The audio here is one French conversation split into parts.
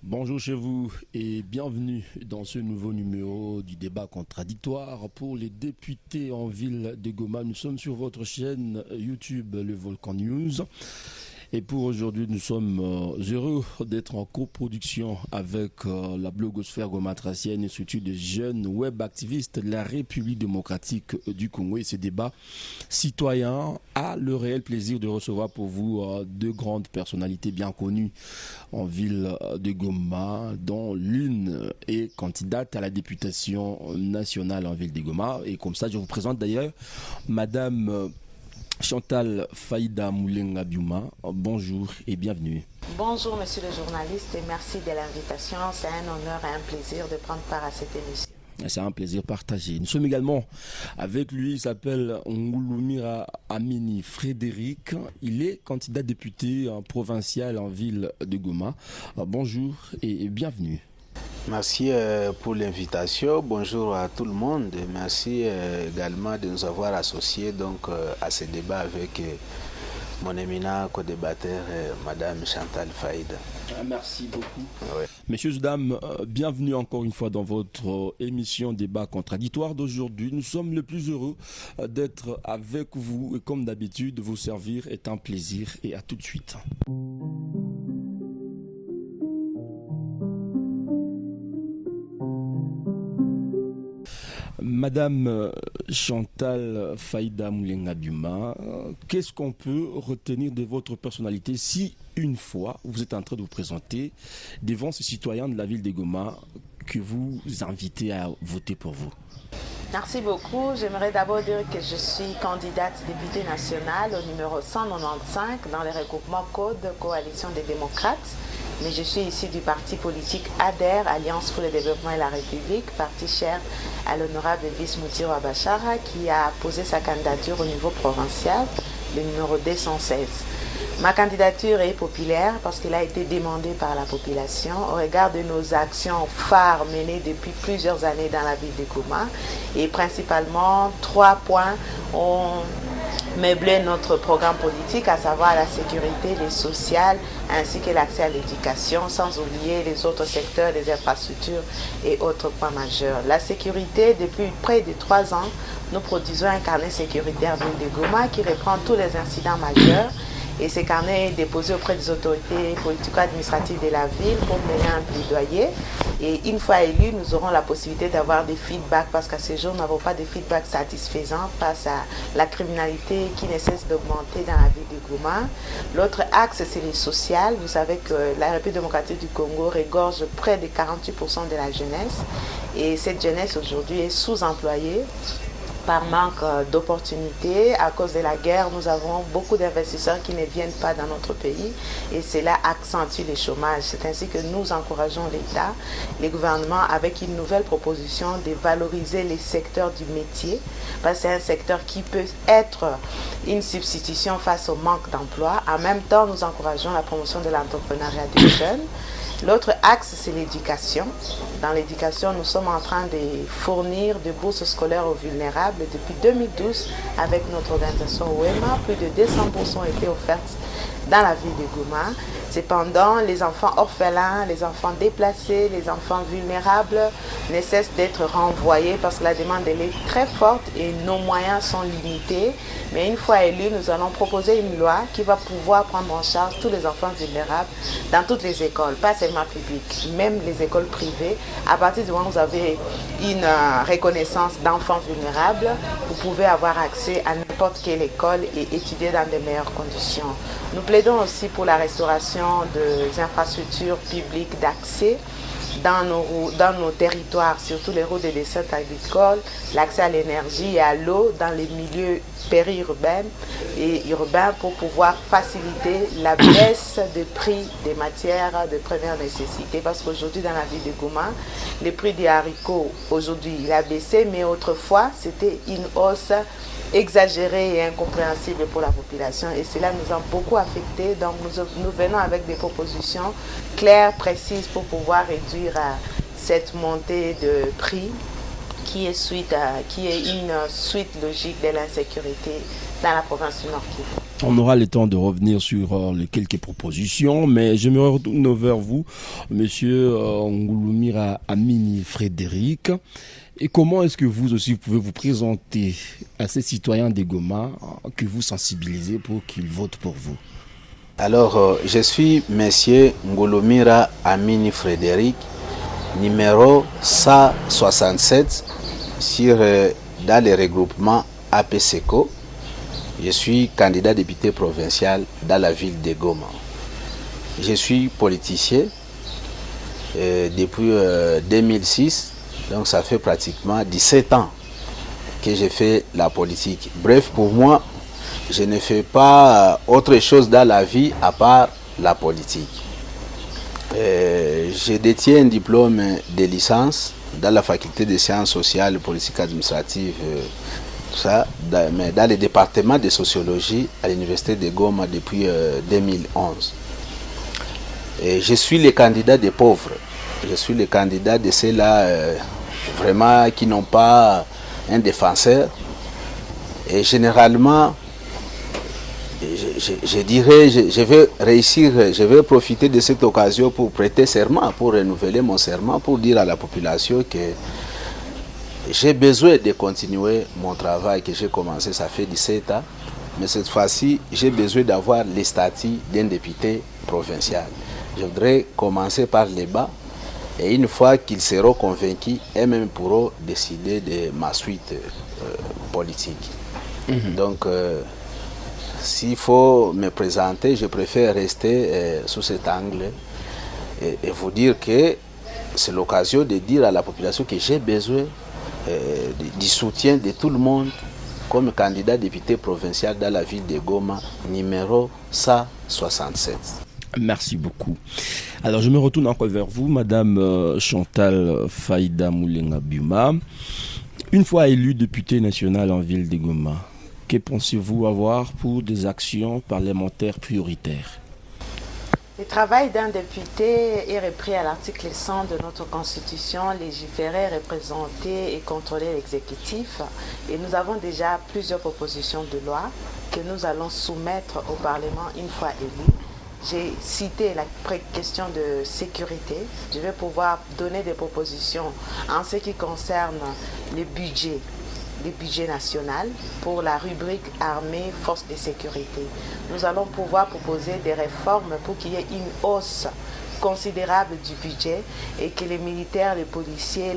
Bonjour chez vous et bienvenue dans ce nouveau numéro du débat contradictoire pour les députés en ville de Goma. Nous sommes sur votre chaîne YouTube Le Volcan News. Et pour aujourd'hui, nous sommes heureux d'être en coproduction avec la blogosphère gomatracienne, Institut de jeunes web activistes de la République démocratique du Congo. Et ce débat citoyen a le réel plaisir de recevoir pour vous deux grandes personnalités bien connues en ville de Goma, dont l'une est candidate à la députation nationale en ville de Goma. Et comme ça, je vous présente d'ailleurs Madame Chantal Faïda Moulenga Biuma. Bonjour et bienvenue. Bonjour monsieur le journaliste et merci de l'invitation. C'est un honneur et un plaisir de prendre part à cette émission. C'est un plaisir partagé. Nous sommes également avec lui, il s'appelle Ngulumira Amini Frédéric. Il est candidat député provincial en ville de Goma. Bonjour et bienvenue. Merci pour l'invitation. Bonjour à tout le monde. Merci également de nous avoir associés à ce débat avec mon éminent co-débatteur, Madame Chantal Faïda. Merci beaucoup. Oui. Messieurs et dames, bienvenue encore une fois dans votre émission Débat contradictoire d'aujourd'hui. Nous sommes le plus heureux d'être avec vous et comme d'habitude, vous servir est un plaisir et à tout de suite. Madame Chantal Faïda Moulenga Biuma, qu'est-ce qu'on peut retenir de votre personnalité si une fois vous êtes en train de vous présenter devant ces citoyens de la ville de Goma que vous invitez à voter pour vous? Merci beaucoup. J'aimerais d'abord dire que je suis candidate députée nationale au numéro 195 dans le regroupement Code Coalition des démocrates. Mais je suis ici du parti politique ADER, Alliance pour le développement et la République, parti cher à l'honorable Vice Moutiro Abachara, qui a posé sa candidature au niveau provincial, le numéro 216. Ma candidature est populaire parce qu'elle a été demandée par la population au regard de nos actions phares menées depuis plusieurs années dans la ville de Goma. Et principalement, 3 points ont meublé notre programme politique, à savoir la sécurité, les sociales, ainsi que l'accès à l'éducation, sans oublier les autres secteurs, les infrastructures et autres points majeurs. La sécurité, depuis près de 3 ans, nous produisons un carnet sécuritaire ville de Goma qui reprend tous les incidents majeurs. Et ce carnet est déposé auprès des autorités politico-administratives de la ville pour mener un plaidoyer. Et une fois élus, nous aurons la possibilité d'avoir des feedbacks parce qu'à ce jour, nous n'avons pas de feedback satisfaisants face à la criminalité qui ne cesse d'augmenter dans la ville de Goma. L'autre axe, c'est les sociales. Vous savez que la République démocratique du Congo regorge près de 48% de la jeunesse. Et cette jeunesse aujourd'hui est sous-employée par manque d'opportunités. À cause de la guerre, nous avons beaucoup d'investisseurs qui ne viennent pas dans notre pays et cela accentue le chômage. C'est ainsi que nous encourageons l'État, les gouvernements avec une nouvelle proposition de valoriser les secteurs du métier parce que c'est un secteur qui peut être une substitution face au manque d'emploi. En même temps, nous encourageons la promotion de l'entrepreneuriat des jeunes. L'autre axe, c'est l'éducation. Dans l'éducation, nous sommes en train de fournir des bourses scolaires aux vulnérables. Depuis 2012, avec notre organisation OEMA, plus de 200 bourses ont été offertes dans la ville de Goma. Cependant, les enfants orphelins, les enfants déplacés, les enfants vulnérables ne cessent d'être renvoyés parce que la demande elle est très forte et nos moyens sont limités. Mais une fois élus, nous allons proposer une loi qui va pouvoir prendre en charge tous les enfants vulnérables dans toutes les écoles, pas seulement publiques, même les écoles privées. À partir du moment où vous avez une reconnaissance d'enfants vulnérables, vous pouvez avoir accès à n'importe quelle école et étudier dans de meilleures conditions. Nous plaidons aussi pour la restauration des infrastructures publiques d'accès dans nos territoires, surtout les routes de desserte agricole, l'accès à l'énergie et à l'eau dans les milieux périurbains et urbains pour pouvoir faciliter la baisse des prix des matières de première nécessité. Parce qu'aujourd'hui, dans la ville de Goma, les prix des haricots, aujourd'hui, il a baissé, mais autrefois, c'était une hausse exagérée et incompréhensible pour la population et cela nous a beaucoup affecté. Donc nous venons avec des propositions claires, précises pour pouvoir réduire cette montée de prix qui est une suite logique de l'insécurité dans la province du Nord Kivu. On aura le temps de revenir sur les quelques propositions, mais je me retourne vers vous, monsieur Ngouloumira Amini Frédéric. Et comment est-ce que vous aussi pouvez vous présenter à ces citoyens de Goma que vous sensibilisez pour qu'ils votent pour vous? Alors, je suis monsieur Ngouloumira Amini Frédéric, numéro 167 dans les regroupements APSECO. Je suis candidat député provincial dans la ville de Goma. Je suis politicien depuis 2006, donc ça fait pratiquement 17 ans que j'ai fait la politique. Bref, pour moi, je ne fais pas autre chose dans la vie à part la politique. Je détiens un diplôme de licence dans la faculté des sciences sociales et politiques administratives, mais dans le département de sociologie à l'université de Goma depuis 2011. Et je suis le candidat des pauvres. Je suis le candidat de ceux-là vraiment qui n'ont pas un défenseur. Et généralement, je dirais, je vais réussir, je vais profiter de cette occasion pour prêter serment, pour renouveler mon serment, pour dire à la population que j'ai besoin de continuer mon travail que j'ai commencé, ça fait 17 ans, mais cette fois-ci, j'ai besoin d'avoir les statuts d'un député provincial. Je voudrais commencer par les bas, et une fois qu'ils seront convaincus, eux-mêmes pourront décider de ma suite politique. Donc, s'il faut me présenter, je préfère rester sous cet angle et vous dire que c'est l'occasion de dire à la population que j'ai besoin du soutien de tout le monde comme candidat député provincial dans la ville de Goma, numéro 167. Merci beaucoup. Alors, je me retourne encore vers vous, Madame Chantal Faïda Moulenga-Biuma. Une fois élue députée nationale en ville de Goma, que pensez-vous avoir pour des actions parlementaires prioritaires? Le travail d'un député est repris à l'article 100 de notre Constitution, légiférer, représenter et contrôler l'exécutif. Et nous avons déjà plusieurs propositions de loi que nous allons soumettre au Parlement une fois élus. J'ai cité la question de sécurité. Je vais pouvoir donner des propositions en ce qui concerne les budgets nationaux pour la rubrique armée, force de sécurité. Nous allons pouvoir proposer des réformes pour qu'il y ait une hausse considérable du budget et que les militaires, les policiers,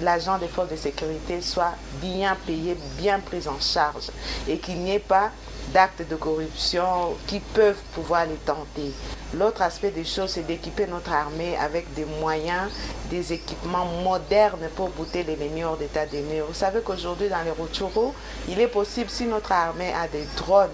l'agent des forces de sécurité soient bien payés, bien pris en charge et qu'il n'y ait pas d'actes de corruption qui peuvent pouvoir les tenter. L'autre aspect des choses, c'est d'équiper notre armée avec des moyens, des équipements modernes pour bouter l'ennemi hors d'état de nuire. Vous savez qu'aujourd'hui, dans les Rutshuru, il est possible, si notre armée a des drones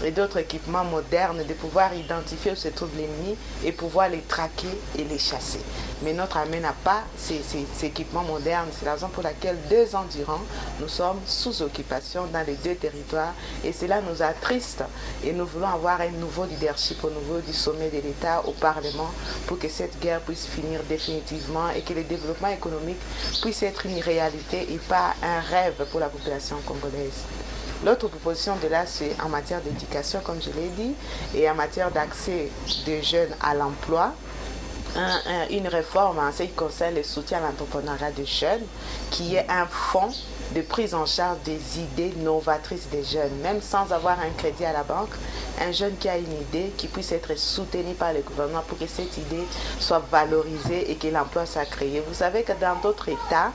et d'autres équipements modernes, de pouvoir identifier où se trouve l'ennemi et pouvoir les traquer et les chasser. Mais notre armée n'a pas ces équipements modernes. C'est la raison pour laquelle 2 ans durant, nous sommes sous occupation dans les 2 territoires et cela nous attriste et nous voulons avoir un nouveau leadership au niveau du sommet de l'État au Parlement pour que cette guerre puisse finir définitivement et que le développement économique puisse être une réalité et pas un rêve pour la population congolaise. L'autre proposition de là, c'est en matière d'éducation, comme je l'ai dit, et en matière d'accès des jeunes à l'emploi. Une réforme en ce qui concerne le soutien à l'entrepreneuriat des jeunes, qui est un fonds de prise en charge des idées novatrices des jeunes, même sans avoir un crédit à la banque. Un jeune qui a une idée, qui puisse être soutenu par le gouvernement pour que cette idée soit valorisée et que l'emploi soit créé. Vous savez que dans d'autres États,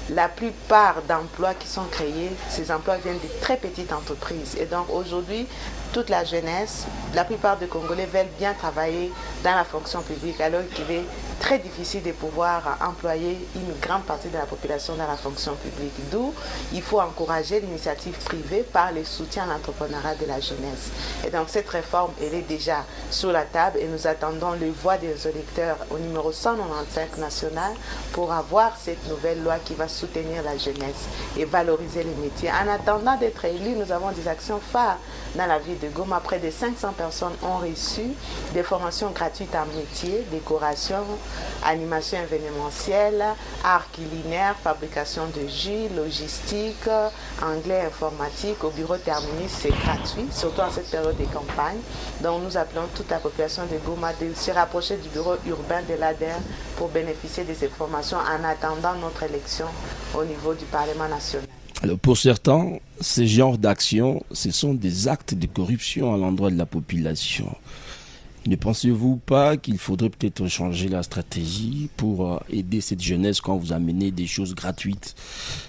la plupart d'emplois qui sont créés, ces emplois viennent de très petites entreprises. Et donc aujourd'hui, toute la jeunesse, la plupart des Congolais veulent bien travailler dans la fonction publique, alors qu'il est très difficile de pouvoir employer une grande partie de la population dans la fonction publique. D'où il faut encourager l'initiative privée par le soutien à l'entrepreneuriat de la jeunesse. Et donc cette réforme, elle est déjà sur la table et nous attendons le voix des électeurs au numéro 195 national pour avoir cette nouvelle loi qui va soutenir la jeunesse et valoriser les métiers. En attendant d'être élus, nous avons des actions phares. dans la ville de Goma. Près de 500 personnes ont reçu des formations gratuites en métier, décoration, animation événementielle, art culinaire, fabrication de jus, logistique, anglais, informatique. Au bureau terminus, c'est gratuit, surtout en cette période de campagne. Donc nous appelons toute la population de Goma de se rapprocher du bureau urbain de l'ADER pour bénéficier de ces formations en attendant notre élection au niveau du Parlement national. Alors pour certains, ces genres d'actions, ce sont des actes de corruption à l'endroit de la population. Ne pensez-vous pas qu'il faudrait peut-être changer la stratégie pour aider cette jeunesse quand vous amenez des choses gratuites?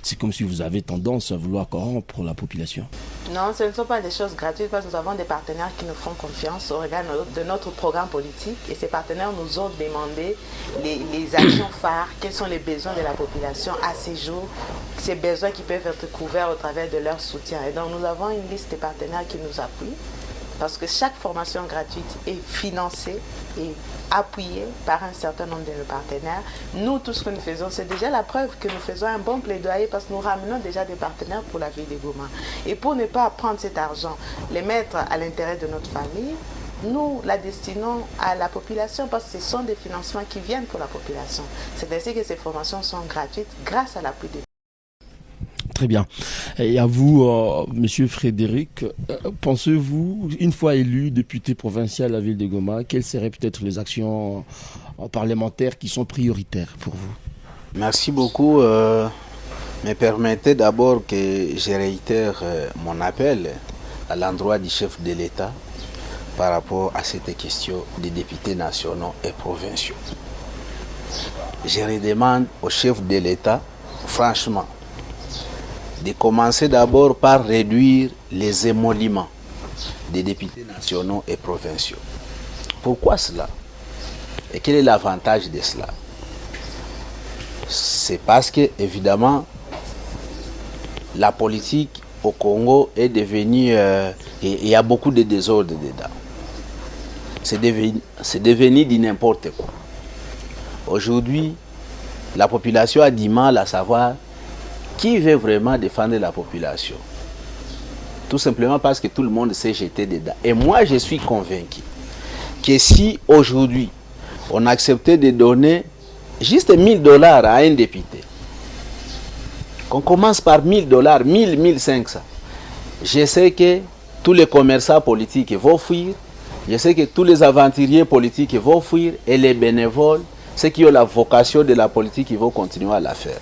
C'est comme si vous avez tendance à vouloir corrompre la population. Non, ce ne sont pas des choses gratuites parce que nous avons des partenaires qui nous font confiance au regard de notre programme politique et ces partenaires nous ont demandé les actions phares, quels sont les besoins de la population à ces jours, ces besoins qui peuvent être couverts au travers de leur soutien. Et donc nous avons une liste de partenaires qui nous appuient. Parce que chaque formation gratuite est financée et appuyée par un certain nombre de nos partenaires. Nous, tout ce que nous faisons, c'est déjà la preuve que nous faisons un bon plaidoyer parce que nous ramenons déjà des partenaires pour la ville de Goma. Et pour ne pas prendre cet argent, les mettre à l'intérêt de notre famille, nous la destinons à la population parce que ce sont des financements qui viennent pour la population. C'est ainsi que ces formations sont gratuites grâce à l'appui de Très bien. Et à vous, Monsieur Frédéric, pensez-vous, une fois élu député provincial à la ville de Goma, quelles seraient peut-être les actions parlementaires qui sont prioritaires pour vous? Merci beaucoup. Me permettez d'abord que je réitère mon appel à l'endroit du chef de l'État par rapport à cette question des députés nationaux et provinciaux. Je redemande au chef de l'État, franchement, de commencer d'abord par réduire les émoluments des députés nationaux et provinciaux. Pourquoi cela? Et quel est l'avantage de cela? C'est parce que, évidemment, la politique au Congo est devenue... il y a beaucoup de désordre dedans. C'est devenu du n'importe quoi. Aujourd'hui, la population a du mal à savoir qui veut vraiment défendre la population. Tout simplement parce que tout le monde s'est jeté dedans. Et moi, je suis convaincu que si aujourd'hui, on acceptait de donner juste $1000 à un député, qu'on commence par $1000, 1000, 1500, je sais que tous les commerçants politiques vont fuir, je sais que tous les aventuriers politiques vont fuir et les bénévoles, ceux qui ont la vocation de la politique, ils vont continuer à la faire.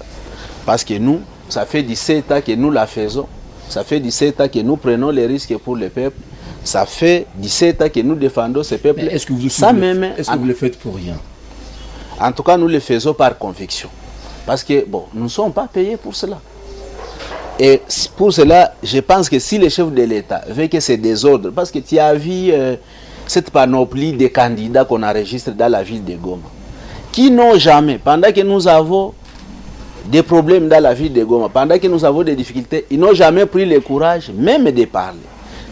Parce que nous, ça fait 17 ans que nous la faisons. Ça fait 17 ans que nous prenons les risques pour le peuple. Ça fait 17 ans que nous défendons ce peuple. Est-ce que vous le faites pour rien? En tout cas, nous le faisons par conviction. Parce que, bon, nous ne sommes pas payés pour cela. Et pour cela, je pense que si le chef de l'État veut que ces désordres, parce que tu as vu cette panoplie de candidats qu'on enregistre dans la ville de Goma, qui n'ont jamais, pendant que nous avons des problèmes dans la ville de Goma, pendant que nous avons des difficultés, ils n'ont jamais pris le courage même de parler.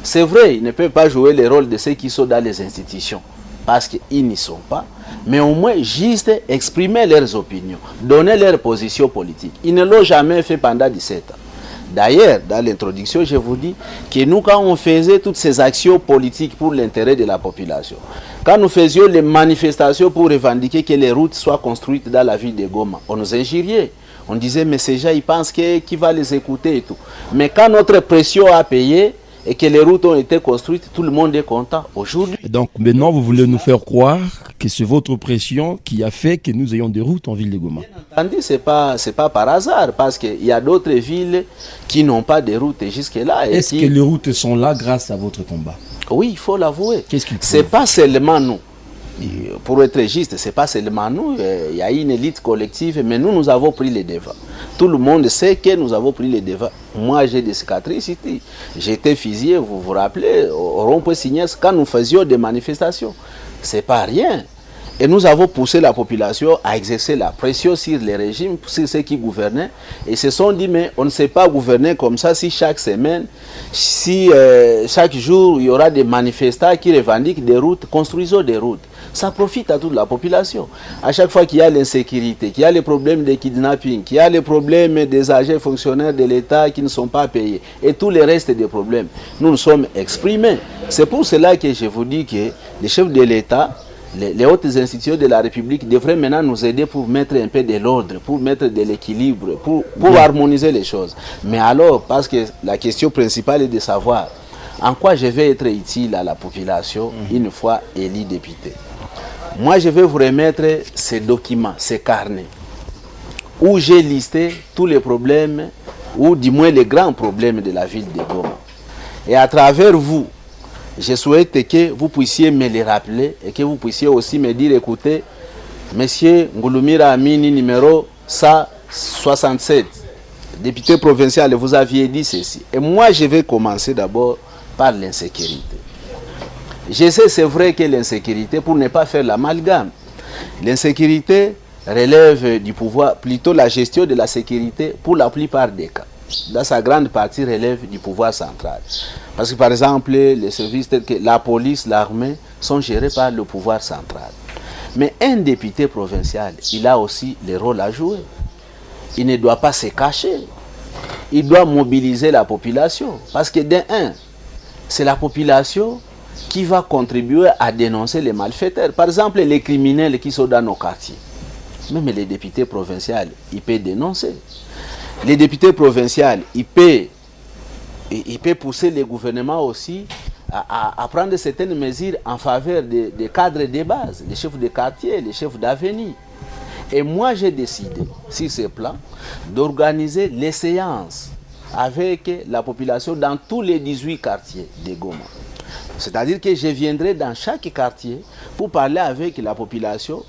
C'est vrai, ils ne peuvent pas jouer le rôle de ceux qui sont dans les institutions, parce qu'ils n'y sont pas, mais au moins juste exprimer leurs opinions, donner leur position politique. Ils ne l'ont jamais fait pendant 17 ans. D'ailleurs, dans l'introduction, je vous dis que nous, quand on faisait toutes ces actions politiques pour l'intérêt de la population, quand nous faisions les manifestations pour revendiquer que les routes soient construites dans la ville de Goma, on nous injuriait. On disait, mais ces gens, ils pensent qui va les écouter et tout. Mais quand notre pression a payé et que les routes ont été construites, tout le monde est content. Aujourd'hui. Donc maintenant, vous voulez nous faire croire que c'est votre pression qui a fait que nous ayons des routes en ville de Goma? C'est pas par hasard, parce qu'il y a d'autres villes qui n'ont pas de routes jusque-là. Est-ce que les routes sont là grâce à votre combat? Oui, il faut l'avouer. Qu'est-ce qui c'est pas seulement nous. Pour être juste, c'est pas seulement nous, il y a une élite collective, mais nous avons pris les devants. Tout le monde sait que nous avons pris les devants. Moi, j'ai des cicatrices ici. J'étais fusillé, vous vous rappelez, au rond-point Signes, quand nous faisions des manifestations. C'est pas rien. Et nous avons poussé la population à exercer la pression sur les régimes, sur ceux qui gouvernaient. Et se sont dit, mais on ne sait pas gouverner comme ça si chaque semaine, si chaque jour, il y aura des manifestants qui revendiquent des routes, construisons des routes. ça profite à toute la population. À chaque fois qu'il y a l'insécurité, qu'il y a les problèmes de kidnapping, qu'il y a les problèmes des agents fonctionnaires de l'État qui ne sont pas payés, et tous les restes des problèmes, nous nous sommes exprimés. C'est pour cela que je vous dis que les chefs de l'État, les hautes institutions de la République devraient maintenant nous aider pour mettre un peu de l'ordre, pour mettre de l'équilibre, pour harmoniser les choses. Mais alors, parce que la question principale est de savoir en quoi je vais être utile à la population une fois élu député. Moi, je vais vous remettre ces documents, ces carnets, où j'ai listé tous les problèmes, ou du moins les grands problèmes de la ville de Goma. Et à travers vous, je souhaite que vous puissiez me les rappeler et que vous puissiez aussi me dire, écoutez, monsieur Ngulumira Amini, numéro 167, député provincial, vous aviez dit ceci. Et moi, je vais commencer d'abord par l'insécurité. Je sais, c'est vrai que l'insécurité, pour ne pas faire l'amalgame, l'insécurité relève du pouvoir, plutôt la gestion de la sécurité, pour la plupart des cas, dans sa grande partie, relève du pouvoir central. Parce que par exemple, les services tels que la police, l'armée, sont gérés par le pouvoir central. Mais un député provincial, il a aussi le rôle à jouer. Il ne doit pas se cacher. Il doit mobiliser la population. Parce que d'un, c'est la population qui va contribuer à dénoncer les malfaiteurs. Par exemple, les criminels qui sont dans nos quartiers. Même les députés provinciaux, ils peuvent dénoncer. Les députés provinciaux, ils peuvent pousser le gouvernement aussi à prendre certaines mesures en faveur des cadres de base, les chefs de quartier, les chefs d'avenue. Et moi, j'ai décidé, sur ce plan, d'organiser les séances avec la population dans tous les 18 quartiers de Goma. C'est-à-dire que je viendrai dans chaque quartier pour parler avec la population.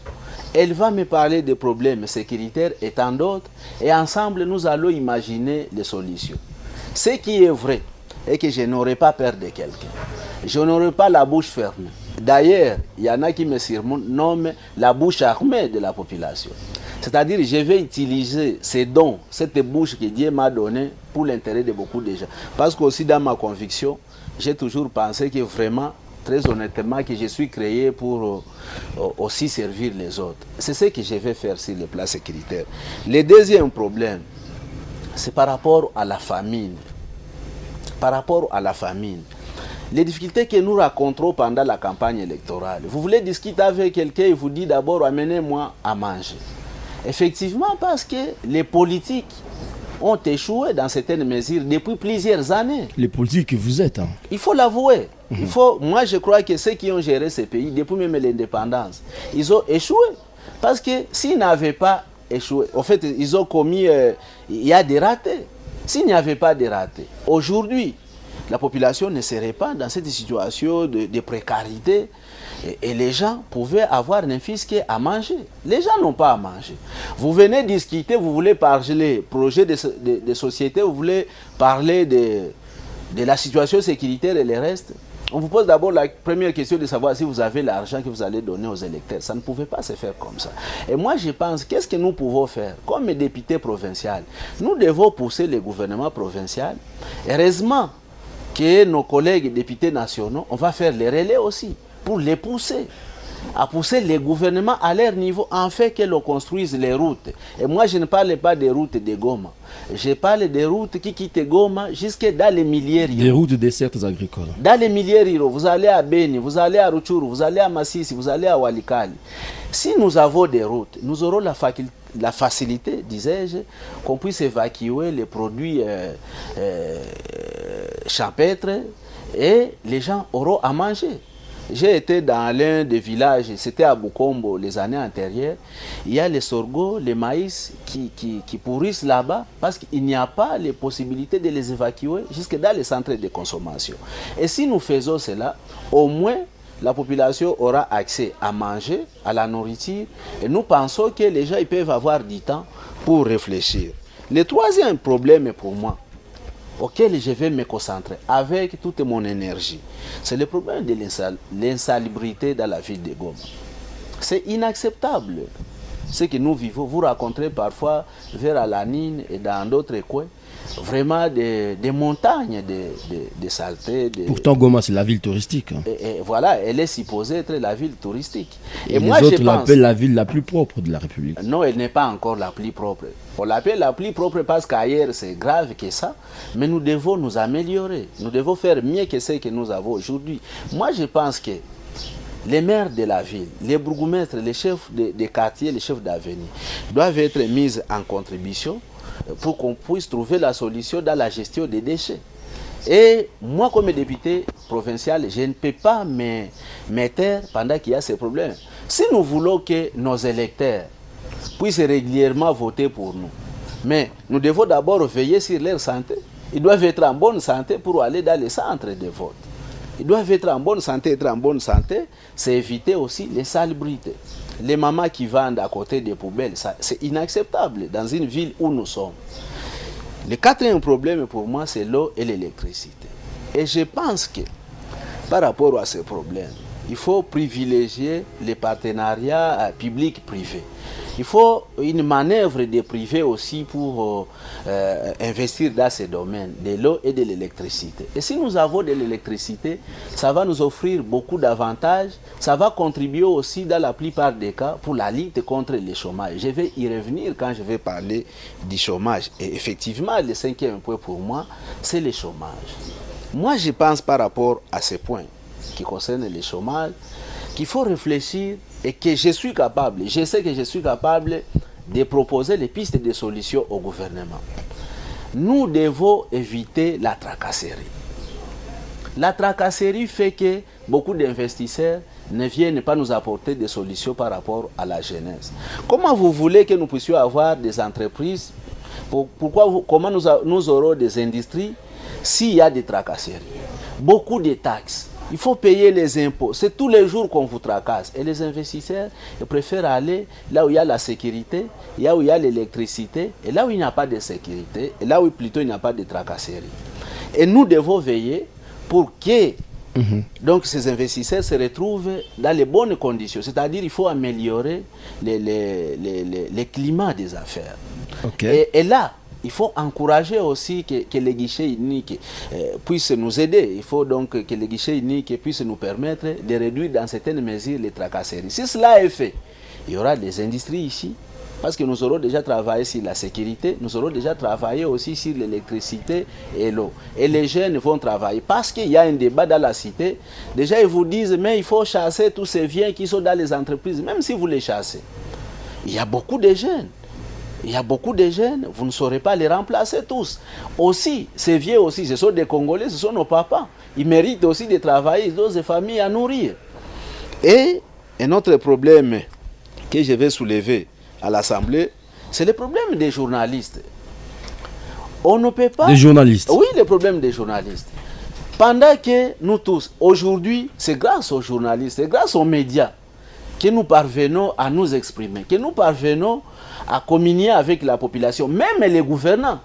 Elle va me parler des problèmes sécuritaires et tant d'autres. Et ensemble, nous allons imaginer les solutions. Ce qui est vrai est que je n'aurai pas peur de quelqu'un. Je n'aurai pas la bouche fermée. D'ailleurs, il y en a qui me surnomment la bouche armée de la population. C'est-à-dire que je vais utiliser ces dons, cette bouche que Dieu m'a donnée pour l'intérêt de beaucoup de gens. Parce qu'aussi dans ma conviction, j'ai toujours pensé que vraiment, très honnêtement, que je suis créé pour aussi servir les autres. C'est ce que je vais faire sur le plan sécuritaire. Le deuxième problème, c'est par rapport à la famine. Par rapport à la famine. Les difficultés que nous rencontrons pendant la campagne électorale. Vous voulez discuter avec quelqu'un, il vous dit d'abord, amenez-moi à manger. Effectivement, parce que les politiques ont échoué dans certaines mesures depuis plusieurs années. Les politiques que vous êtes. Il faut l'avouer. Moi, je crois que ceux qui ont géré ces pays, depuis même l'indépendance, ils ont échoué. Parce que s'ils n'avaient pas échoué, en fait, ils ont commis, il y a des ratés. S'il n'y avait pas de ratés, aujourd'hui, la population ne serait pas dans cette situation de précarité et les gens pouvaient avoir un fisc à manger. Les gens n'ont pas à manger. Vous venez discuter, vous voulez parler projet de société, vous voulez parler de la situation sécuritaire et le reste. On vous pose d'abord la première question de savoir si vous avez l'argent que vous allez donner aux électeurs. Ça ne pouvait pas se faire comme ça. Et moi, je pense, qu'est-ce que nous pouvons faire? Comme députés provinciaux, nous devons pousser le gouvernement provincial. Heureusement que nos collègues députés nationaux, on va faire les relais aussi pour les pousser, à pousser les gouvernements à leur niveau, en fait que l'on construise les routes. Et moi, je ne parle pas des routes de Goma. Je parle des routes qui quittent Goma jusque dans les milliers ruraux. Des routes des certes agricoles. Dans les milliers ruraux, vous allez à Beni, vous allez à Rutshuru, vous allez à Masisi, vous allez à Walikali. Si nous avons des routes, nous aurons la facilité, disais-je, qu'on puisse évacuer les produits champêtres et les gens auront à manger. J'ai été dans l'un des villages, c'était à Bukombo les années antérieures. Il y a les sorgho, les maïs qui pourrissent là-bas parce qu'il n'y a pas les possibilités de les évacuer jusque dans les centres de consommation. Et si nous faisons cela, au moins la population aura accès à manger, à la nourriture. Et nous pensons que les gens ils peuvent avoir du temps pour réfléchir. Le troisième problème pour moi, auquel je vais me concentrer avec toute mon énergie, c'est le problème de l'insalubrité dans la ville de Goma. C'est inacceptable. ce que nous vivons. Vous rencontrez parfois vers Alanine et dans d'autres coins vraiment des montagnes de saleté. Pourtant, Goma, c'est la ville touristique. Et voilà, elle est supposée être la ville touristique. Et les autres l'appellent la ville la plus propre de la République. Non, elle n'est pas encore la plus propre. On l'appelle la plus propre parce qu'ailleurs, c'est grave que ça. Mais nous devons nous améliorer. Nous devons faire mieux que ce que nous avons aujourd'hui. Moi, je pense que les maires de la ville, les bourgmestres, les chefs de quartier, les chefs d'avenue doivent être mis en contribution pour qu'on puisse trouver la solution dans la gestion des déchets. Et moi, comme député provincial, je ne peux pas me taire pendant qu'il y a ces problèmes. Si nous voulons que nos électeurs puissent régulièrement voter pour nous, mais nous devons d'abord veiller sur leur santé. Ils doivent être en bonne santé pour aller dans les centres de vote. Ils doivent être en bonne santé. Être en bonne santé, c'est éviter aussi les salubrités. Les mamans qui vendent à côté des poubelles, c'est inacceptable dans une ville où nous sommes. Le quatrième problème pour moi, c'est l'eau et l'électricité. Et je pense que par rapport à ces problèmes, il faut privilégier les partenariats publics-privés. Il faut une manœuvre des privés aussi pour investir dans ces domaines, de l'eau et de l'électricité. Et si nous avons de l'électricité, ça va nous offrir beaucoup d'avantages. Ça va contribuer aussi dans la plupart des cas pour la lutte contre le chômage. Je vais y revenir quand je vais parler du chômage. Et effectivement, le cinquième point pour moi, c'est le chômage. Moi, je pense par rapport à ce point qui concerne le chômage, qu'il faut réfléchir et que je suis capable, je sais que je suis capable de proposer les pistes de solutions au gouvernement. Nous devons éviter la tracasserie. La tracasserie fait que beaucoup d'investisseurs ne viennent pas nous apporter des solutions par rapport à la jeunesse. Comment vous voulez que nous puissions avoir des entreprises? Comment nous aurons des industries s'il y a des tracasseries? Beaucoup de taxes. Il faut payer les impôts. C'est tous les jours qu'on vous tracasse. Et les investisseurs préfèrent aller là où il y a la sécurité, là où il y a l'électricité, et là où il n'y a pas de sécurité, et là où plutôt il n'y a pas de tracasserie. Et nous devons veiller pour que donc ces investisseurs se retrouvent dans les bonnes conditions. C'est-à-dire qu'il faut améliorer les climats des affaires. Okay. Et là, il faut encourager aussi que les guichets uniques puissent nous aider. Il faut donc que les guichets uniques puissent nous permettre de réduire dans certaines mesures les tracasseries. Si cela est fait, il y aura des industries ici, parce que nous aurons déjà travaillé sur la sécurité, nous aurons déjà travaillé aussi sur l'électricité et l'eau. Et les jeunes vont travailler, parce qu'il y a un débat dans la cité. Déjà, ils vous disent, mais il faut chasser tous ces biens qui sont dans les entreprises, même si vous les chassez. Il y a beaucoup de jeunes. Il y a beaucoup de jeunes, vous ne saurez pas les remplacer tous. Aussi, ces vieux aussi, ce sont des Congolais, ce sont nos papas. Ils méritent aussi de travailler, ils ont des familles à nourrir. Et un autre problème que je vais soulever à l'Assemblée, c'est le problème des journalistes. On ne peut pas... Des journalistes? Oui, le problème des journalistes. Pendant que nous tous, aujourd'hui, c'est grâce aux journalistes, c'est grâce aux médias que nous parvenons à nous exprimer, que nous parvenons à communier avec la population, même les gouvernants.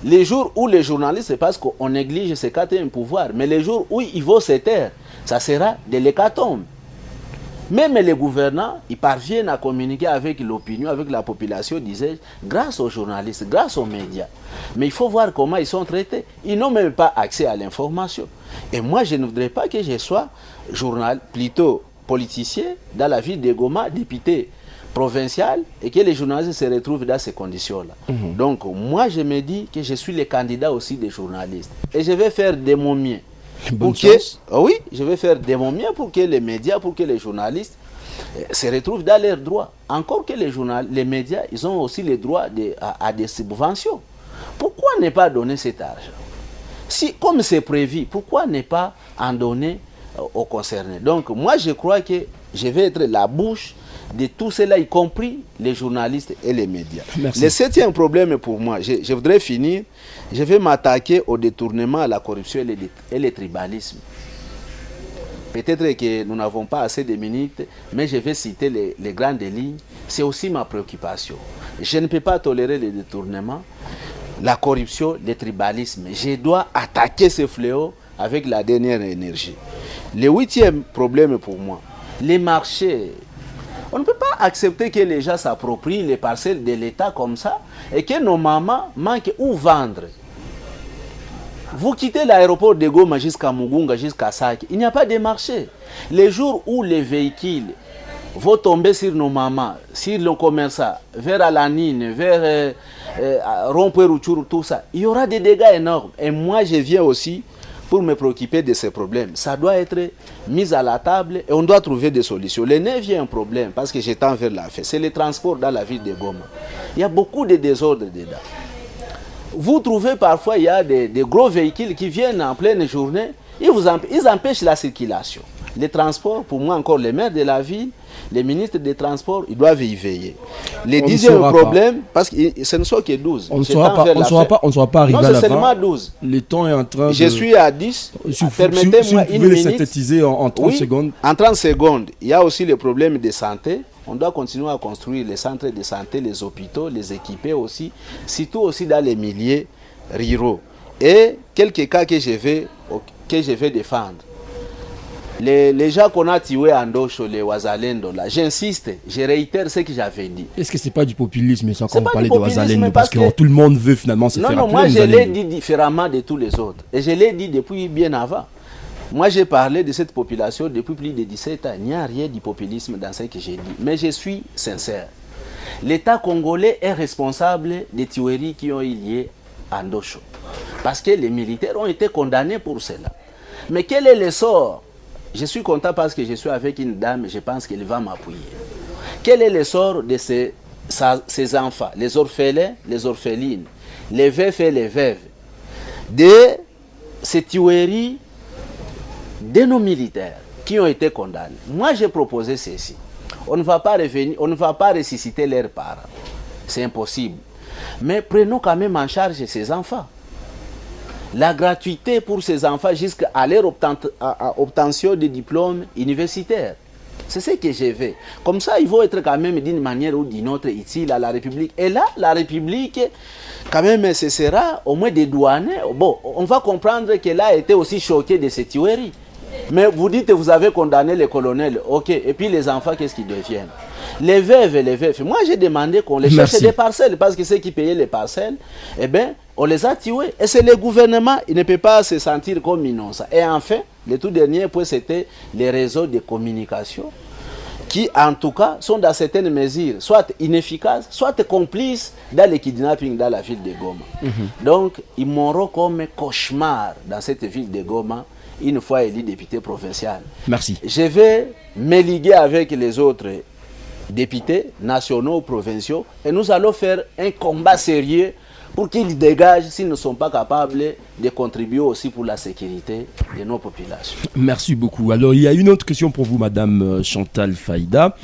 Les jours où les journalistes, c'est parce qu'on néglige ces quatrièmes pouvoirs, mais les jours où ils vont se taire, ça sera de l'hécatombe. Même les gouvernants, ils parviennent à communiquer avec l'opinion, avec la population, disais-je, grâce aux journalistes, grâce aux médias. Mais il faut voir comment ils sont traités. Ils n'ont même pas accès à l'information. Et moi, je ne voudrais pas que je sois plutôt politicien dans la ville de Goma, député provincial, et que les journalistes se retrouvent dans ces conditions-là. Donc, moi, je me dis que je suis le candidat aussi des journalistes. Et je vais faire de mon mieux. Oui, je vais faire de mon mieux pour que les médias, pour que les journalistes se retrouvent dans leurs droits. Encore que les médias, ils ont aussi le droit à des subventions. Pourquoi ne pas donner cet argent? Si, comme c'est prévu, pourquoi ne pas en donner aux concernés? Donc, moi, je crois que je vais être la bouche de tout cela, y compris les journalistes et les médias. Merci. Le septième problème pour moi, je voudrais finir, je vais m'attaquer au détournement, à la corruption et le tribalisme. Peut-être que nous n'avons pas assez de minutes, mais je vais citer les grandes lignes. C'est aussi ma préoccupation. Je ne peux pas tolérer le détournement, la corruption, le tribalisme. Je dois attaquer ce fléau avec la dernière énergie. Le huitième problème pour moi, les marchés On ne peut pas accepter que les gens s'approprient les parcelles de l'État comme ça et que nos mamans manquent où vendre. Vous quittez l'aéroport de Goma jusqu'à Mugunga, jusqu'à Sake, il n'y a pas de marché. Les jours où les véhicules vont tomber sur nos mamans, sur le commerçant, vers Alanine, vers Rompueruchuru, tout ça, il y aura des dégâts énormes. Et moi, je viens aussi pour me préoccuper de ces problèmes. Ça doit être mis à la table et on doit trouver des solutions. Le 9e problème, parce que j'étends vers la fin, c'est le transport dans la ville de Goma. Il y a beaucoup de désordre dedans. Vous trouvez parfois, il y a des gros véhicules qui viennent en pleine journée, ils empêchent la circulation. Les transports, pour moi encore, les maires de la ville, les ministres des Transports, ils doivent y veiller. Les 10e problème, parce que ce ne sont que 12. On ne saura pas arriver à la fin. Non, c'est seulement 12. Le temps est en train Je suis à 10. Permettez-moi une minute. Synthétiser en 30 secondes. En 30 secondes, il y a aussi les problèmes de santé. On doit continuer à construire les centres de santé, les hôpitaux, les équiper aussi, surtout aussi dans les milieux ruraux. Et quelques cas que je vais défendre. Les gens qu'on a tués en Docho, les Wazalendo, là, j'insiste, je réitère ce que j'avais dit. Est-ce que ce n'est pas du populisme sans qu'on parle de Wazalendo? Parce que tout le monde veut finalement se faire appeler. Non, moi je l'ai dit différemment de tous les autres. Et je l'ai dit depuis bien avant. Moi j'ai parlé de cette population depuis plus de 17 ans. Il n'y a rien de populisme dans ce que j'ai dit. Mais je suis sincère. L'État congolais est responsable des tueries qui ont eu lieu en Docho. Parce que les militaires ont été condamnés pour cela. Mais quel est le sort? Je suis content parce que je suis avec une dame, je pense qu'elle va m'appuyer. Quel est le sort de ces enfants, les orphelins, les orphelines, les veufs et les veuves, de ces tueries de nos militaires qui ont été condamnés? Moi, j'ai proposé ceci. On ne va pas revenir, on ne va pas ressusciter leurs parents. C'est impossible. Mais prenons quand même en charge ces enfants. La gratuité pour ces enfants jusqu'à leur obtention de diplômes universitaires. C'est ce que je veux. Comme ça, ils vont être quand même d'une manière ou d'une autre utiles à la République. Et là, la République, quand même, ce sera au moins dédouané. Bon, on va comprendre qu'elle a été aussi choquée de ces tueries. Mais vous dites que vous avez condamné les colonels. Ok, et puis les enfants, qu'est-ce qu'ils deviennent? Les veuves et les veufs. Moi, j'ai demandé qu'on les cherche des parcelles. Parce que ceux qui payaient les parcelles, eh bien, on les a tués. Et c'est le gouvernement, il ne peut pas se sentir comme innocent. Et enfin, le tout dernier point, c'était les réseaux de communication qui, en tout cas, sont dans certaines mesures, soit inefficaces, soit complices dans le kidnapping dans la ville de Goma. Donc, ils mourront comme cauchemar dans cette ville de Goma, une fois élu député provincial. Merci. Je vais me liguer avec les autres députés nationaux, provinciaux, et nous allons faire un combat sérieux pour qu'ils dégagent s'ils ne sont pas capables de contribuer aussi pour la sécurité de nos populations. Merci beaucoup. Alors, il y a une autre question pour vous, Madame Chantal Faïda.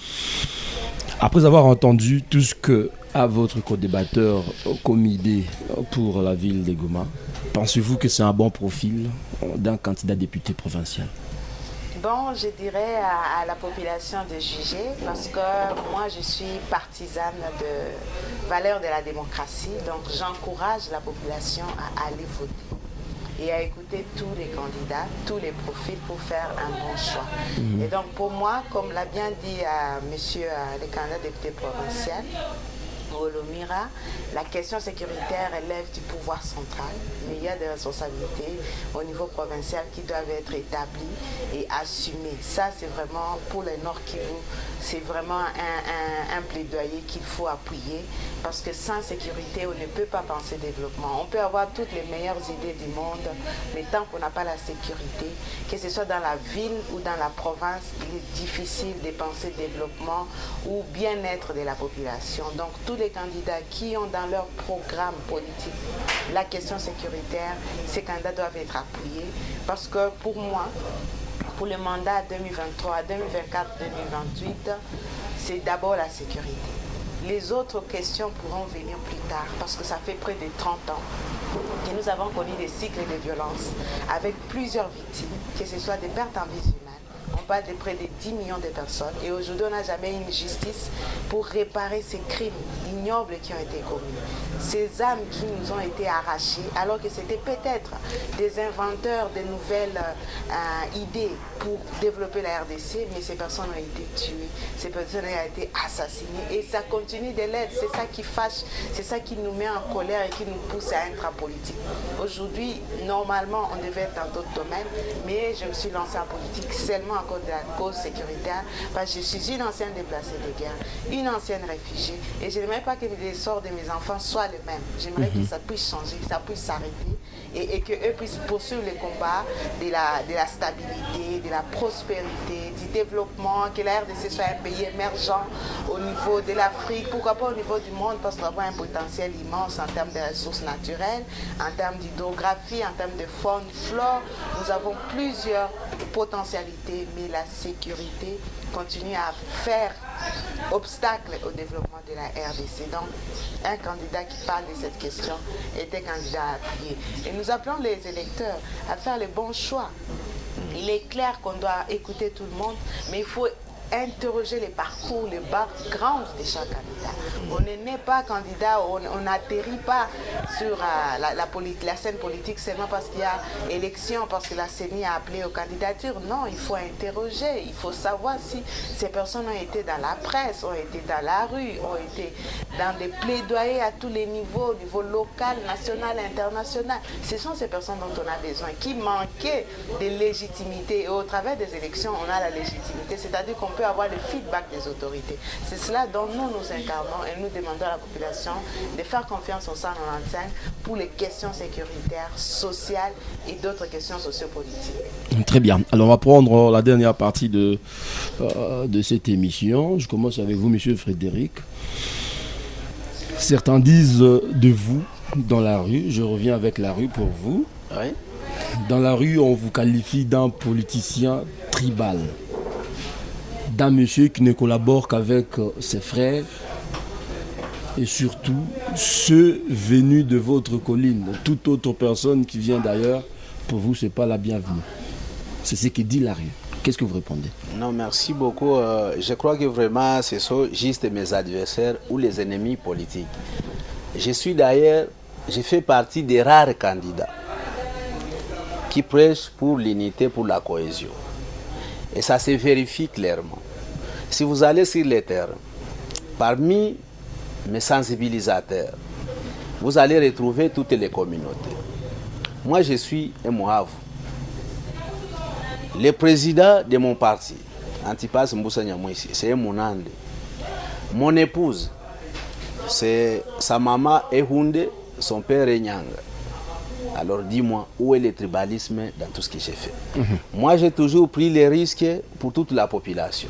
Après avoir entendu tout ce que a votre co-débatteur comme idée pour la ville de Goma, pensez-vous que c'est un bon profil d'un candidat député provincial? Bon, je dirais à la population de juger parce que moi je suis partisane de valeurs de la démocratie, donc j'encourage la population à aller voter et à écouter tous les candidats, tous les profils pour faire un bon choix. Et donc pour moi, comme l'a bien dit monsieur le candidat député provincial, Olomira, la question sécuritaire relève du pouvoir central, mais il y a des responsabilités au niveau provincial qui doivent être établies et assumées. Ça, c'est vraiment pour le Nord Kivu, c'est vraiment un plaidoyer qu'il faut appuyer parce que sans sécurité, on ne peut pas penser développement. On peut avoir toutes les meilleures idées du monde, mais tant qu'on n'a pas la sécurité, que ce soit dans la ville ou dans la province, il est difficile de penser développement ou bien-être de la population. Donc, tous les candidats qui ont dans leur programme politique la question sécuritaire, ces candidats doivent être appuyés parce que pour moi, pour le mandat 2023, 2024, 2028, c'est d'abord la sécurité. Les autres questions pourront venir plus tard parce que ça fait près de 30 ans que nous avons connu des cycles de violence avec plusieurs victimes, que ce soit des pertes en vie humaine. On pas de près de 10 millions de personnes. Et aujourd'hui, on n'a jamais eu une justice pour réparer ces crimes ignobles qui ont été commis. Ces âmes qui nous ont été arrachées, alors que c'était peut-être des inventeurs de nouvelles idées pour développer la RDC, mais ces personnes ont été tuées, ces personnes ont été assassinées. Et ça continue de l'être. C'est ça qui fâche, c'est ça qui nous met en colère et qui nous pousse à être politique. Aujourd'hui, normalement, on devait être dans d'autres domaines, mais je me suis lancée en politique seulement à cause de la cause sécuritaire, parce que je suis une ancienne déplacée de guerre, une ancienne réfugiée, et je n'aimerais pas que les sorts de mes enfants soient les mêmes. J'aimerais que ça puisse changer, que ça puisse s'arrêter, et qu'eux puissent poursuivre les combats de la stabilité, de la prospérité, du développement, que la RDC soit un pays émergent au niveau de l'Afrique, pourquoi pas au niveau du monde, parce qu'on a un potentiel immense en termes de ressources naturelles, en termes d'hydrographie, en termes de faune, flore. Nous avons plusieurs potentialités, mais la sécurité continue à faire obstacle au développement de la RDC. Donc, un candidat qui parle de cette question était candidat à appuyer. Et nous appelons les électeurs à faire les bons choix. Il est clair qu'on doit écouter tout le monde, mais il faut interroger les parcours, les backgrounds de chaque candidat. On n'est pas candidat, on n'atterrit pas sur la scène politique seulement parce qu'il y a élection, parce que la CENI a appelé aux candidatures. Non, il faut interroger, il faut savoir si ces personnes ont été dans la presse, ont été dans la rue, ont été dans des plaidoyers à tous les niveaux, au niveau local, national, international. Ce sont ces personnes dont on a besoin, qui manquaient de légitimité. Et au travers des élections, on a la légitimité, c'est-à-dire qu'on peut avoir le feedback des autorités. C'est cela dont nous incarnons et nous demandons à la population de faire confiance au 195 pour les questions sécuritaires, sociales et d'autres questions sociopolitiques. Très bien. Alors on va prendre la dernière partie de cette émission. Je commence avec vous, monsieur Frédéric. Certains disent de vous dans la rue, je reviens avec la rue pour vous. Oui. Dans la rue, on vous qualifie d'un politicien tribal, d'un monsieur qui ne collabore qu'avec ses frères et surtout ceux venus de votre colline. Toute autre personne qui vient d'ailleurs, pour vous, ce n'est pas la bienvenue. C'est ce que dit la rue. Qu'est-ce que vous répondez? Non, merci beaucoup. Je crois que vraiment, ce sont juste mes adversaires ou les ennemis politiques. Je fais partie des rares candidats qui prêchent pour l'unité, pour la cohésion. Et ça se vérifie clairement. Si vous allez sur les terrains, parmi mes sensibilisateurs, vous allez retrouver toutes les communautés. Moi, je suis un Mouavu. Le président de mon parti, Antipas Mboussa Nyamwisi, c'est un Mounande. Mon épouse, c'est sa maman Ehunde, son père est Nyanga. Alors dis-moi, où est le tribalisme dans tout ce que j'ai fait? Moi, j'ai toujours pris les risques pour toute la population.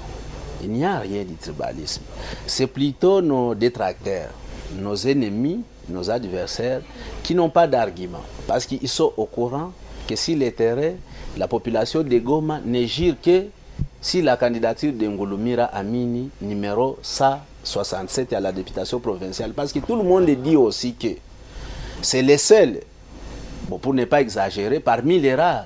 Il n'y a rien de tribalisme. C'est plutôt nos détracteurs, nos ennemis, nos adversaires qui n'ont pas d'argument. Parce qu'ils sont au courant que si les terrains, la population de Goma ne gire que si la candidature de Ngouloumira Amini, numéro 167 à la députation provinciale. Parce que tout le monde dit aussi que c'est les seuls, bon, pour ne pas exagérer, parmi les rares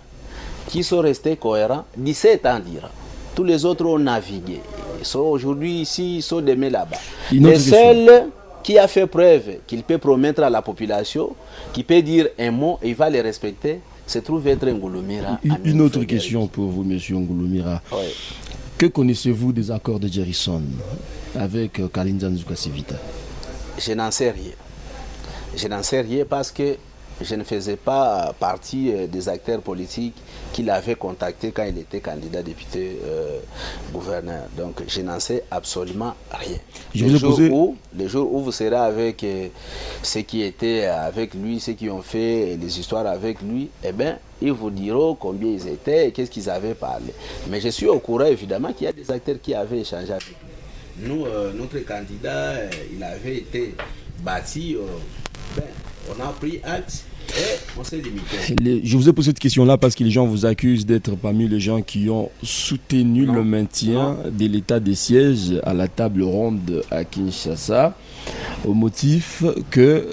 qui sont restés cohérents 17 ans d'Iran. Tous les autres ont navigué. Ils sont aujourd'hui ici, ils sont demain là-bas. Le seul qui a fait preuve qu'il peut promettre à la population, qui peut dire un mot et il va les respecter, se trouve être Ngouloumira. Une autre question pour vous, monsieur Ngouloumira. Oui. Que connaissez-vous des accords de Jerison avec Kalinza Nzuka Sivita? Je n'en sais rien. Je n'en sais rien parce que je ne faisais pas partie des acteurs politiques qu'il avait contactés quand il était candidat député gouverneur. Donc je n'en sais absolument rien. Le jour où vous serez avec ceux qui étaient avec lui, ceux qui ont fait les histoires avec lui, eh bien, ils vous diront combien ils étaient et qu'est-ce qu'ils avaient parlé. Mais je suis au courant évidemment qu'il y a des acteurs qui avaient échangé avec lui. Nous, notre candidat, il avait été bâti, on a pris acte. Et on s'est limité. Je vous ai posé cette question-là parce que les gens vous accusent d'être parmi les gens qui ont soutenu le maintien de l'état des sièges à la table ronde à Kinshasa au motif que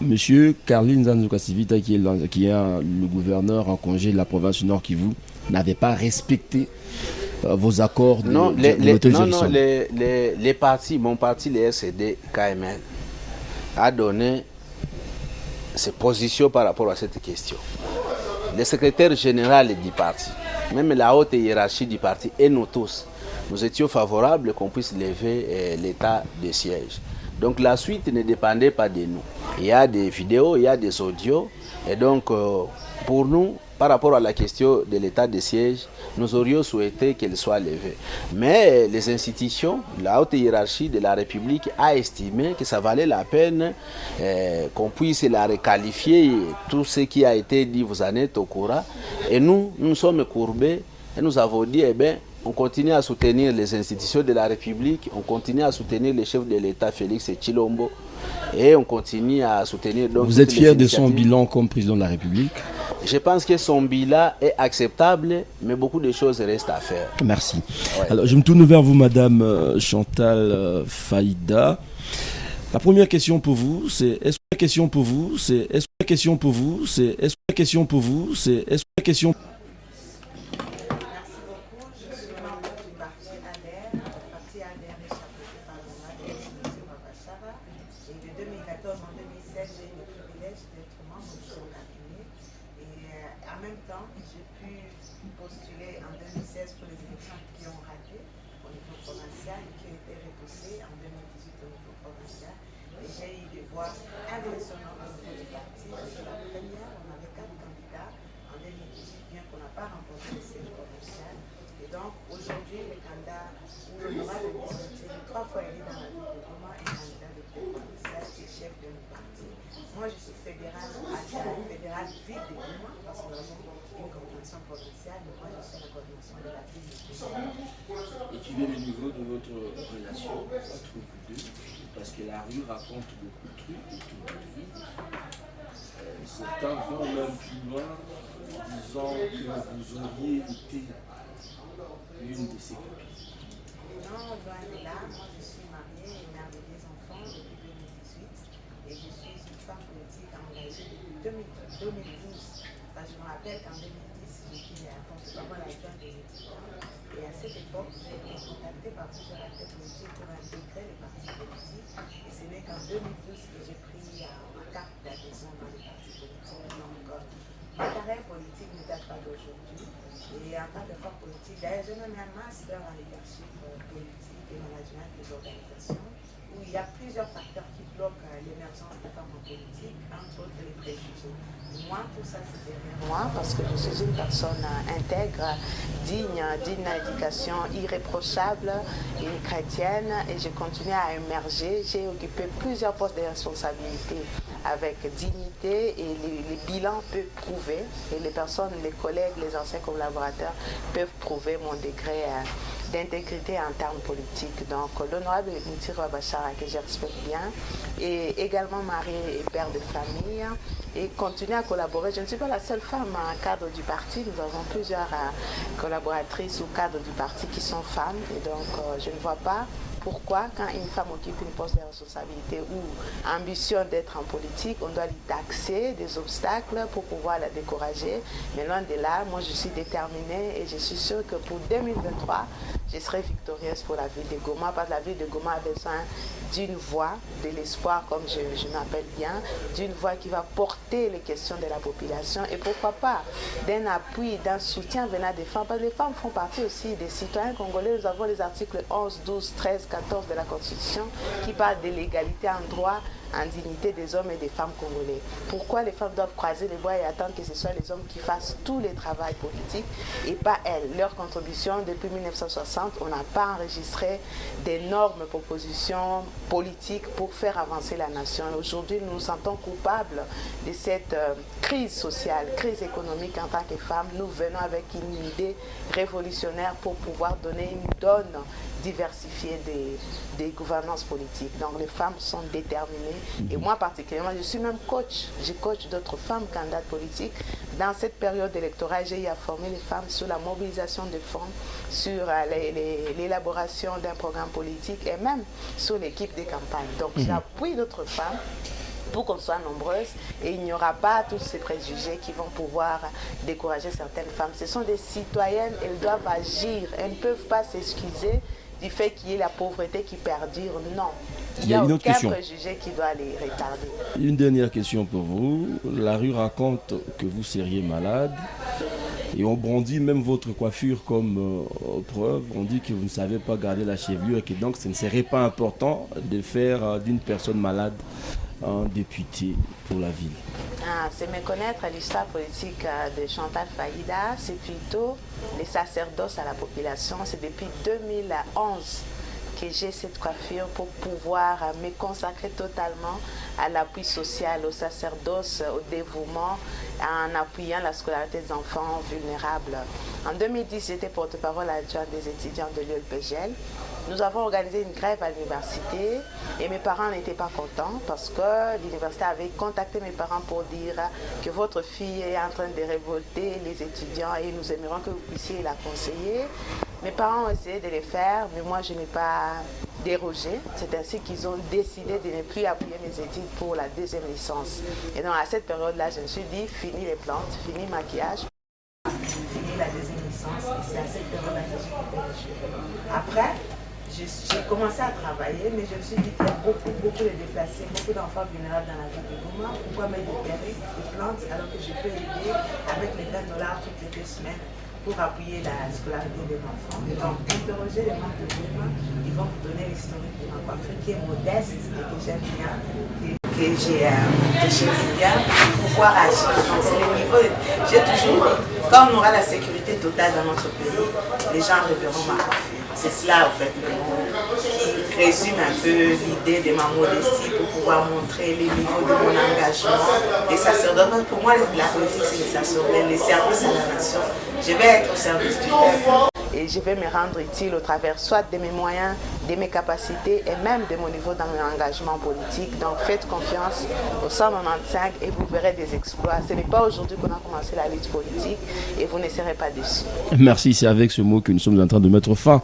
M. Karlin Nzuka Sivita, qui est le gouverneur en congé de la province du Nord Kivu, n'avait pas respecté vos accords de non, l'autogestion? Les partis, mon parti, le RCD KML, a donné ses positions par rapport à cette question. Le secrétaire général du parti, même la haute hiérarchie du parti et nous tous, nous étions favorables qu'on puisse lever l'état de siège. Donc la suite ne dépendait pas de nous. Il y a des vidéos, il y a des audios. Et donc pour nous, par rapport à la question de l'état de siège, nous aurions souhaité qu'elle soit levée. Mais les institutions, la haute hiérarchie de la République a estimé que ça valait la peine qu'on puisse la requalifier. Tout ce qui a été dit, vous en êtes au courant. Et nous sommes courbés et nous avons dit, eh bien, on continue à soutenir les institutions de la République, on continue à soutenir le chef de l'État, Félix Tshilombo, et on continue à soutenir... Donc, vous êtes fier de son bilan comme président de la République? Je pense que son bilan est acceptable, mais beaucoup de choses restent à faire. Merci. Ouais. Alors, je me tourne vers vous, Madame Chantal Faïda. La première question pour vous, c'est est-ce que la question pour vous, c'est est-ce que la question pour vous, c'est est-ce que la question pour vous, c'est est-ce que la question Moi, je suis fédérale ville de Goma, parce que nous avons une coordination provinciale, mais moi, je suis la coordination de la ville de Goma. Et quel est le niveau de votre relation entre vous deux? Parce que la rue raconte beaucoup de trucs autour de vous. Certains vont même plus loin, disant que vous auriez été l'une de ses copines. Non, loin de là, moi je suis mariée et mère de 2 enfants depuis 2018 et je suis une femme politique engagée depuis 2012. Parce que je me rappelle qu'en 2010, j'étais accompagnée à l'adjointe des étudiants et à cette époque, j'ai été contactée par plusieurs acteurs politiques pour intégrer les partis politiques et ce n'est qu'en 2012 que j'ai pris ma carte d'adhésion dans les partis politiques. Donc, ma carrière politique ne date pas d'aujourd'hui. Et en tant que femme politique, d'ailleurs, j'ai même un master en leadership politique et management des organisations, où il y a plusieurs facteurs qui bloquent l'émergence des femmes en politique, entre autres les préjugés. Moi, tout ça, c'est derrière moi, parce que je suis une personne intègre, digne d'une éducation irréprochable, une chrétienne, et je continue à émerger. J'ai occupé plusieurs postes de responsabilité avec dignité, et les bilans peuvent prouver, et les personnes, les collègues, les anciens collaborateurs peuvent prouver mon degré d'intégrité en termes politiques. Donc l'honorable Ntiro Bachara, que je respecte bien, est également marié et père de famille et continue à collaborer. Je ne suis pas la seule femme en cadre du parti, nous avons plusieurs collaboratrices ou cadres du parti qui sont femmes et donc je ne vois pas pourquoi, quand une femme occupe une poste de responsabilité ou ambitionne d'être en politique, on doit lui taxer des obstacles pour pouvoir la décourager. Mais loin de là, moi je suis déterminée et je suis sûre que pour 2023, je serai victorieuse pour la ville de Goma, parce que la ville de Goma a besoin d'une voix, de l'espoir, comme je m'appelle bien, d'une voix qui va porter les questions de la population et pourquoi pas d'un appui, d'un soutien venant des femmes, parce que les femmes font partie aussi des citoyens congolais. Nous avons les articles 11, 12, 13, 14 de la Constitution qui parlent de l'égalité en droit, en dignité des hommes et des femmes congolais. Pourquoi les femmes doivent croiser les bras et attendre que ce soit les hommes qui fassent tous les travaux politiques et pas elles? Leur contribution depuis 1960, on n'a pas enregistré d'énormes propositions politiques pour faire avancer la nation. Aujourd'hui, nous nous sentons coupables de cette crise sociale, crise économique en tant que femmes. Nous venons avec une idée révolutionnaire pour pouvoir donner une donne diversifiée des gouvernances politiques. Donc les femmes sont déterminées et moi particulièrement, je suis même coach. Je coach d'autres femmes candidates politiques. Dans cette période électorale, j'ai eu à former les femmes sur la mobilisation de fonds, sur l'élaboration d'un programme politique et même sur l'équipe des campagnes. Donc j'appuie d'autres femmes pour qu'on soit nombreuses et il n'y aura pas tous ces préjugés qui vont pouvoir décourager certaines femmes. Ce sont des citoyennes, elles doivent agir, elles ne peuvent pas s'excuser du fait qu'il y ait la pauvreté qui perdure. Non. Il n'y a une autre aucun question préjugé qui doit les retarder. Une dernière question pour vous. La rue raconte que vous seriez malade et on brandit même votre coiffure comme preuve. On dit que vous ne savez pas garder la chevelure et que donc ce ne serait pas important de faire d'une personne malade un député pour la ville. C'est méconnaître l'histoire politique de Chantal Faïda. C'est plutôt les sacerdoces à la population. C'est depuis 2011 que j'ai cette coiffure pour pouvoir me consacrer totalement à l'appui social, au sacerdoce, au dévouement, en appuyant la scolarité des enfants vulnérables. En 2010, j'étais porte-parole adjointe des étudiants de l'ULPGL. Nous avons organisé une grève à l'université et mes parents n'étaient pas contents parce que l'université avait contacté mes parents pour dire que votre fille est en train de révolter les étudiants et nous aimerions que vous puissiez la conseiller. Mes parents ont essayé de le faire, mais moi je n'ai pas dérogé. C'est ainsi qu'ils ont décidé de ne plus appuyer mes études pour la deuxième licence. Et donc à cette période-là, je me suis dit, fini les plantes, fini le maquillage, fini la deuxième licence. Et c'est à cette période-là que j'ai coupé les cheveux. Après, j'ai commencé à travailler, mais je me suis dit qu'il y a beaucoup de déplacés, beaucoup d'enfants vulnérables dans la ville de Goma. Pourquoi mettre des perruques, des plantes, alors que je peux aider avec les $20 toutes les 2 semaines pour appuyer la scolarité des enfants. Et donc, interroger les membres de Goma, ils vont vous donner l'historique de ma coiffure qui est modeste et que j'aime bien, que j'aime bien pour pouvoir agir. Donc, c'est le niveau. J'ai toujours dit, quand on aura la sécurité totale dans notre pays, les gens reverront ma coiffure. C'est cela, en fait, le mot qui résume un peu l'idée de ma modestie pour pouvoir montrer les niveaux de mon engagement. Les sacerdotes, pour moi, la politique, c'est les sacerdotes, les services à la nation. Je vais être au service du peuple et je vais me rendre utile au travers soit de mes moyens, de mes capacités et même de mon niveau dans mon engagement politique. Donc faites confiance au 195 et vous verrez des exploits. Ce n'est pas aujourd'hui qu'on a commencé la lutte politique et vous ne serez pas déçus. Merci, c'est avec ce mot que nous sommes en train de mettre fin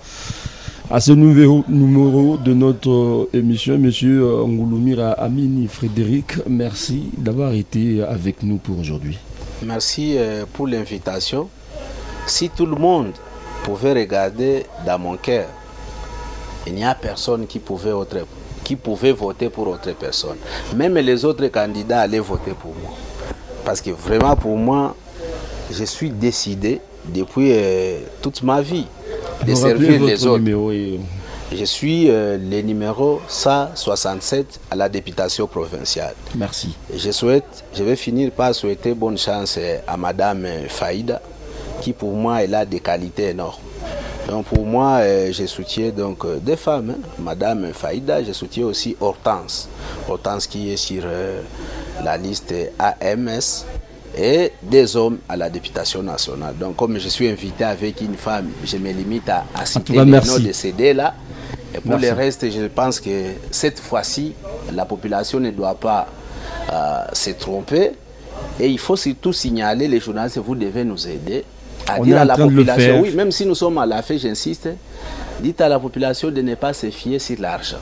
à ce nouveau numéro de notre émission. Monsieur Ngouloumira Amini Frédéric, merci d'avoir été avec nous pour aujourd'hui. Merci pour l'invitation. Si tout le monde pouvait regarder dans mon cœur, il n'y a personne qui pouvait voter pour autre personne. Même les autres candidats allaient voter pour moi. Parce que vraiment pour moi, je suis décidé depuis toute ma vie de servir les autres. Je suis le numéro 167 à la députation provinciale. Merci. Je vais finir par souhaiter bonne chance à Madame Faïda, qui pour moi elle a des qualités énormes. Donc pour moi, je soutiens donc des femmes, hein. Madame Faïda, je soutiens aussi Hortense. Hortense qui est sur la liste AMS et des hommes à la députation nationale. Donc comme je suis invité avec une femme, je me limite à citer les noms de ces deux-là. Et pour le reste, je pense que cette fois-ci, la population ne doit pas se tromper. Et il faut surtout signaler, les journalistes, vous devez nous aider à dire à la population, oui, même si nous sommes à la fin, j'insiste, dites à la population de ne pas se fier sur l'argent.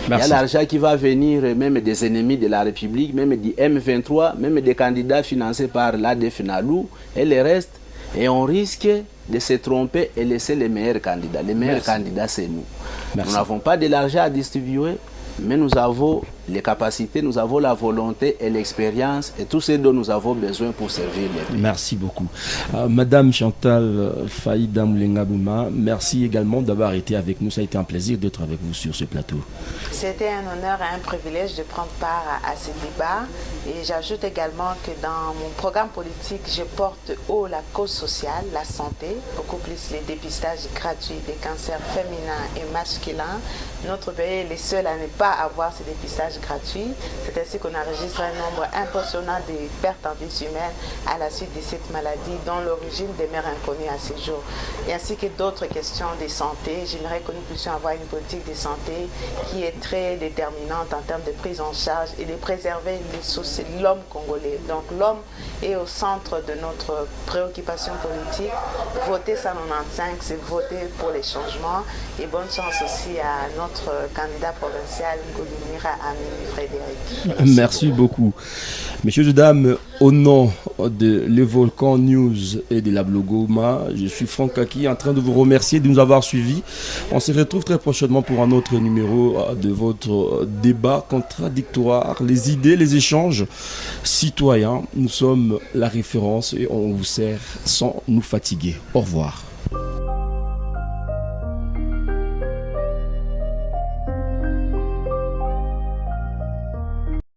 Il y a l'argent qui va venir même des ennemis de la République, même du M23, même des candidats financés par l'ADF Nalou et le reste. Et on risque de se tromper et laisser les meilleurs candidats. Les meilleurs candidats, c'est nous. Nous n'avons pas de l'argent à distribuer, mais nous avons les capacités, nous avons la volonté et l'expérience et tout ce dont nous avons besoin pour servir les pays. Merci beaucoup. Madame Chantal Faïda Moulengabouma, merci également d'avoir été avec nous. Ça a été un plaisir d'être avec vous sur ce plateau. C'était un honneur et un privilège de prendre part à ce débat. Et j'ajoute également que dans mon programme politique, je porte haut la cause sociale, la santé, beaucoup plus les dépistages gratuits des cancers féminins et masculins. Notre pays est le seul à ne pas avoir ces dépistages gratuits. C'est ainsi qu'on enregistre un nombre impressionnant de pertes en vie humaine à la suite de cette maladie dont l'origine demeure inconnue à ce jour. Et ainsi que d'autres questions de santé, j'aimerais que nous puissions avoir une politique de santé qui est très déterminante en termes de prise en charge et de préserver l'homme congolais. Donc l'homme est au centre de notre préoccupation politique. Voter 195, c'est voter pour les changements. Et bonne chance aussi à notre candidat provincial, Ngouloumira Amini. Frédéric. Merci beaucoup. Messieurs et dames, au nom de Le Volcan News et de la Blogoma, je suis Franck Kaki en train de vous remercier de nous avoir suivis. On se retrouve très prochainement pour un autre numéro de votre débat contradictoire, les idées, les échanges citoyens. Nous sommes la référence et on vous sert sans nous fatiguer. Au revoir.